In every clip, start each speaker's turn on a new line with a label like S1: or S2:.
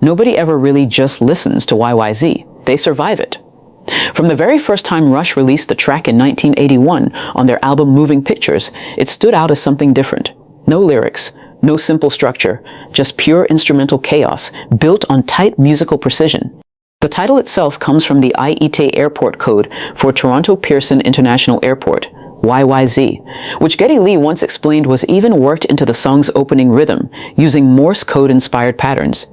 S1: Nobody ever really just listens to YYZ. They survive it. From the very first time Rush released the track in 1981 on their album Moving Pictures, it stood out as something different. No lyrics, no simple structure, just pure instrumental chaos built on tight musical precision. The title itself comes from the IET airport code for Toronto Pearson International Airport, YYZ, which Geddy Lee once explained was even worked into the song's opening rhythm, using Morse code-inspired patterns.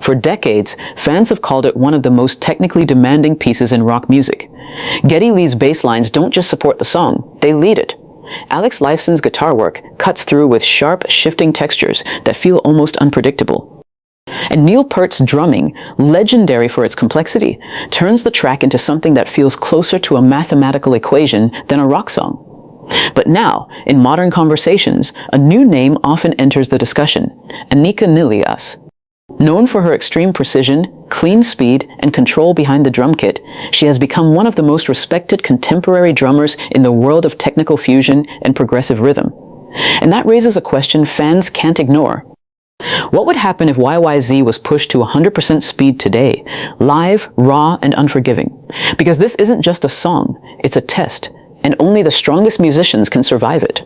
S1: For decades, fans have called it one of the most technically demanding pieces in rock music. Geddy Lee's bass lines don't just support the song, they lead it. Alex Lifeson's guitar work cuts through with sharp, shifting textures that feel almost unpredictable. And Neil Peart's drumming, legendary for its complexity, turns the track into something that feels closer to a mathematical equation than a rock song. But now, in modern conversations, a new name often enters the discussion: Anika Nilles. Known for her extreme precision, clean speed, and control behind the drum kit, she has become one of the most respected contemporary drummers in the world of technical fusion and progressive rhythm. And that raises a question fans can't ignore. What would happen if YYZ was pushed to 100% speed today, live, raw, and unforgiving? Because this isn't just a song, it's a test, and only the strongest musicians can survive it.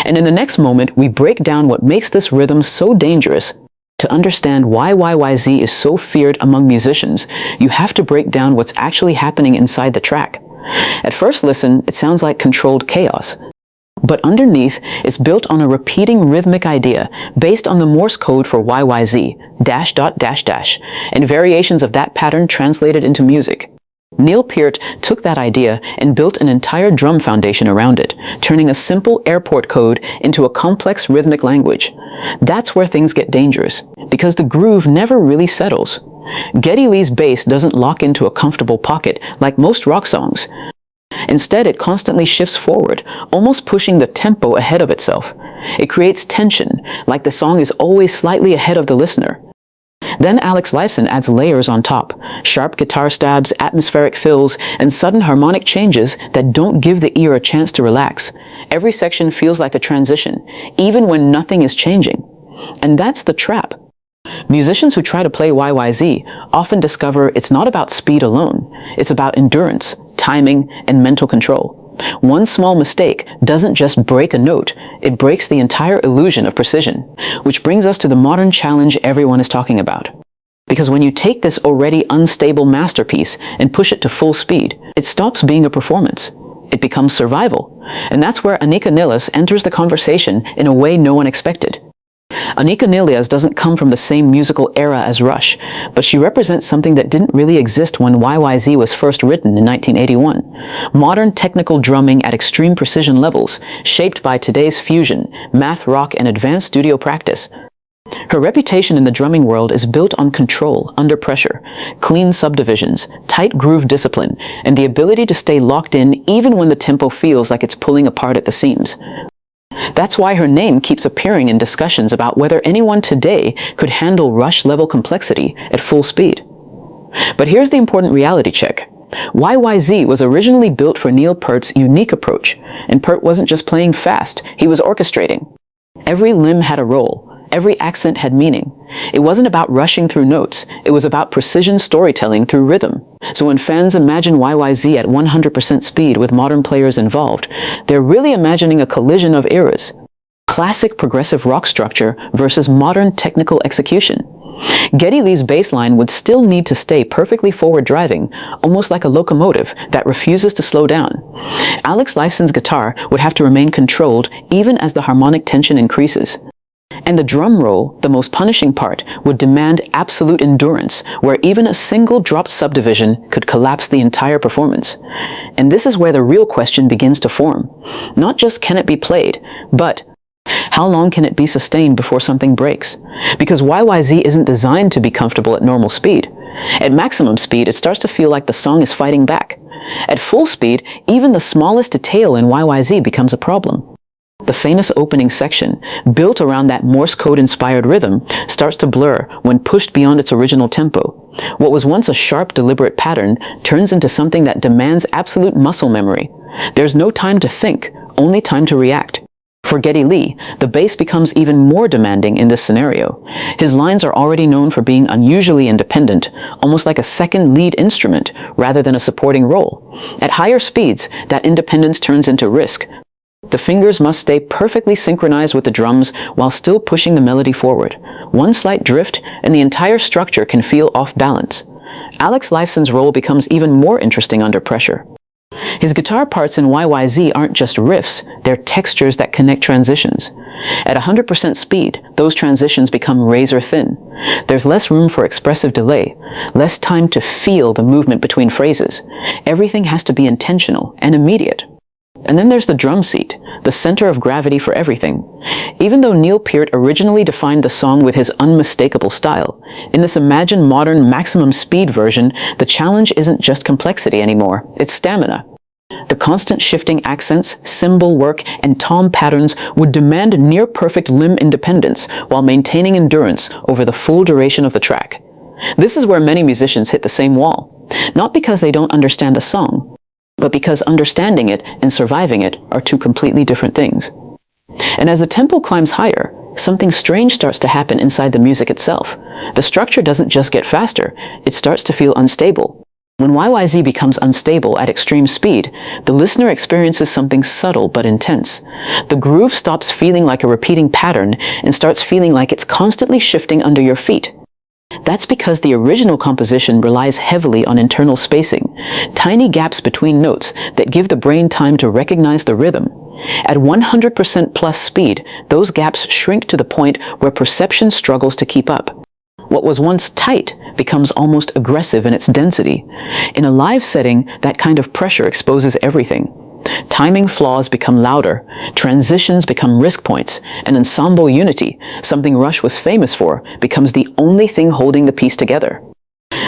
S1: And in the next moment, we break down what makes this rhythm so dangerous. To understand why YYZ is so feared among musicians, you have to break down what's actually happening inside the track. At first listen, it sounds like controlled chaos. But underneath, it's built on a repeating rhythmic idea based on the Morse code for YYZ, dash dot dash dash, and variations of that pattern translated into music. Neil Peart took that idea and built an entire drum foundation around it, turning a simple airport code into a complex rhythmic language. That's where things get dangerous, because the groove never really settles. Geddy Lee's bass doesn't lock into a comfortable pocket like most rock songs. Instead, it constantly shifts forward, almost pushing the tempo ahead of itself. It creates tension, like the song is always slightly ahead of the listener. Then Alex Lifeson adds layers on top, sharp guitar stabs, atmospheric fills, and sudden harmonic changes that don't give the ear a chance to relax. Every section feels like a transition, even when nothing is changing. And that's the trap. Musicians who try to play YYZ often discover it's not about speed alone, it's about endurance, timing, and mental control. One small mistake doesn't just break a note, it breaks the entire illusion of precision, which brings us to the modern challenge everyone is talking about. Because when you take this already unstable masterpiece and push it to full speed, it stops being a performance. It becomes survival. And that's where Anika Nilles enters the conversation in a way no one expected. Anika Nilles doesn't come from the same musical era as Rush, but she represents something that didn't really exist when YYZ was first written in 1981. Modern technical drumming at extreme precision levels, shaped by today's fusion, math rock, and advanced studio practice. Her reputation in the drumming world is built on control under pressure, clean subdivisions, tight groove discipline, and the ability to stay locked in even when the tempo feels like it's pulling apart at the seams. That's why her name keeps appearing in discussions about whether anyone today could handle Rush-level complexity at full speed. But here's the important reality check. YYZ was originally built for Neil Peart's unique approach, and Peart wasn't just playing fast, he was orchestrating. Every limb had a role. Every accent had meaning. It wasn't about rushing through notes, it was about precision storytelling through rhythm. So when fans imagine YYZ at 100% speed with modern players involved, they're really imagining a collision of eras. Classic progressive rock structure versus modern technical execution. Geddy Lee's bass line would still need to stay perfectly forward driving, almost like a locomotive that refuses to slow down. Alex Lifeson's guitar would have to remain controlled even as the harmonic tension increases. And the drum roll, the most punishing part, would demand absolute endurance, where even a single drop subdivision could collapse the entire performance. And this is where the real question begins to form. Not just can it be played, but how long can it be sustained before something breaks? Because YYZ isn't designed to be comfortable at normal speed. At maximum speed, it starts to feel like the song is fighting back. At full speed, even the smallest detail in YYZ becomes a problem. The famous opening section, built around that Morse code-inspired rhythm, starts to blur when pushed beyond its original tempo. What was once a sharp, deliberate pattern turns into something that demands absolute muscle memory. There's no time to think, only time to react. For Geddy Lee, the bass becomes even more demanding in this scenario. His lines are already known for being unusually independent, almost like a second lead instrument rather than a supporting role. At higher speeds, that independence turns into risk. The fingers must stay perfectly synchronized with the drums while still pushing the melody forward. One slight drift, and the entire structure can feel off balance. Lifeson's role becomes even more interesting under pressure. His guitar parts in YYZ aren't just riffs, they're textures that connect transitions. At 100% speed, those transitions become razor thin. There's less room for expressive delay, less time to feel the movement between phrases. Everything has to be intentional and immediate. And then there's the drum seat, the center of gravity for everything. Even though Neil Peart originally defined the song with his unmistakable style, in this imagined modern maximum speed version, the challenge isn't just complexity anymore, it's stamina. The constant shifting accents, cymbal work, and tom patterns would demand near-perfect limb independence while maintaining endurance over the full duration of the track. This is where many musicians hit the same wall, not because they don't understand the song, but because understanding it and surviving it are two completely different things. And as the tempo climbs higher, something strange starts to happen inside the music itself. The structure doesn't just get faster, it starts to feel unstable. When YYZ becomes unstable at extreme speed, the listener experiences something subtle but intense. The groove stops feeling like a repeating pattern and starts feeling like it's constantly shifting under your feet. That's because the original composition relies heavily on internal spacing, tiny gaps between notes that give the brain time to recognize the rhythm. At 100% plus speed, those gaps shrink to the point where perception struggles to keep up. What was once tight becomes almost aggressive in its density. In a live setting, that kind of pressure exposes everything. Timing flaws become louder, transitions become risk points, and ensemble unity, something Rush was famous for, becomes the only thing holding the piece together.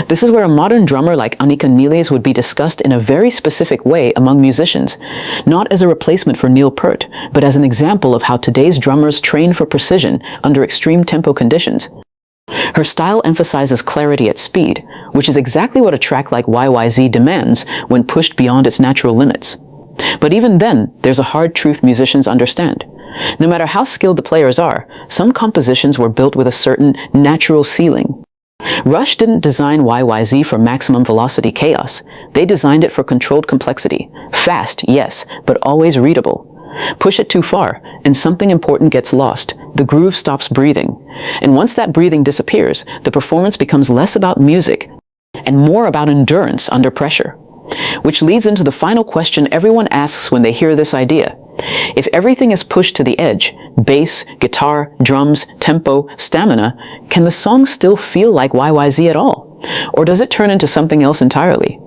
S1: This is where a modern drummer like Anika Nilles would be discussed in a very specific way among musicians, not as a replacement for Neil Peart, but as an example of how today's drummers train for precision under extreme tempo conditions. Her style emphasizes clarity at speed, which is exactly what a track like YYZ demands when pushed beyond its natural limits. But even then, there's a hard truth musicians understand. No matter how skilled the players are, some compositions were built with a certain natural ceiling. Rush didn't design YYZ for maximum velocity chaos. They designed it for controlled complexity. Fast, yes, but always readable. Push it too far, and something important gets lost. The groove stops breathing. And once that breathing disappears, the performance becomes less about music and more about endurance under pressure. Which leads into the final question everyone asks when they hear this idea. If everything is pushed to the edge, bass, guitar, drums, tempo, stamina, can the song still feel like YYZ at all? Or does it turn into something else entirely?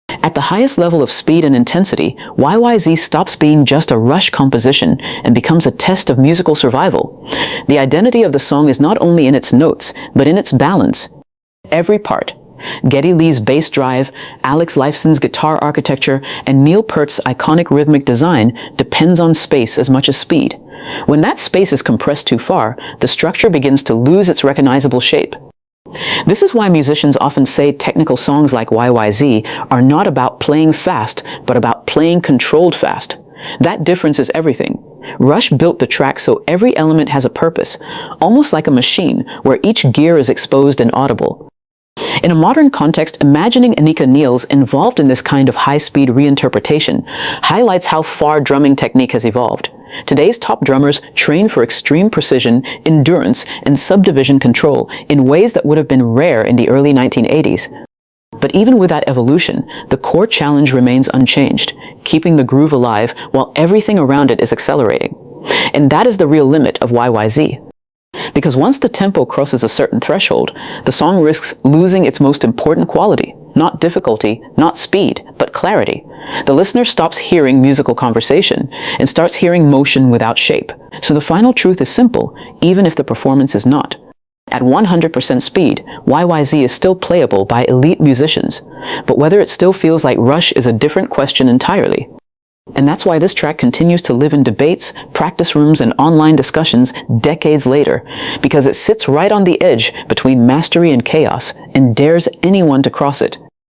S1: At the highest level of speed and intensity, YYZ stops being just a Rush composition and becomes a test of musical survival. The identity of the song is not only in its notes, but in its balance. Every part, Geddy Lee's bass drive, Lifeson's guitar architecture, and Neil Peart's iconic rhythmic design depends on space as much as speed. When that space is compressed too far, the structure begins to lose its recognizable shape. This is why musicians often say technical songs like YYZ are not about playing fast, but about playing controlled fast. That difference is everything. Rush built the track so every element has a purpose, almost like a machine where each gear is exposed and audible. In a modern context, imagining Anika Nilles involved in this kind of high-speed reinterpretation highlights how far drumming technique has evolved. Today's top drummers train for extreme precision, endurance, and subdivision control in ways that would have been rare in the early 1980s. But even with that evolution, the core challenge remains unchanged, keeping the groove alive while everything around it is accelerating. And that is the real limit of YYZ. Because once the tempo crosses a certain threshold, the song risks losing its most important quality. Not difficulty, not speed, but clarity. The listener stops hearing musical conversation and starts hearing motion without shape. So the final truth is simple, even if the performance is not. At 100% speed, YYZ is still playable by elite musicians. But whether it still feels like Rush is a different question entirely. And that's why this track continues to live in debates, practice rooms, and online discussions decades later, because it sits right on the edge between mastery and chaos and dares anyone to cross it.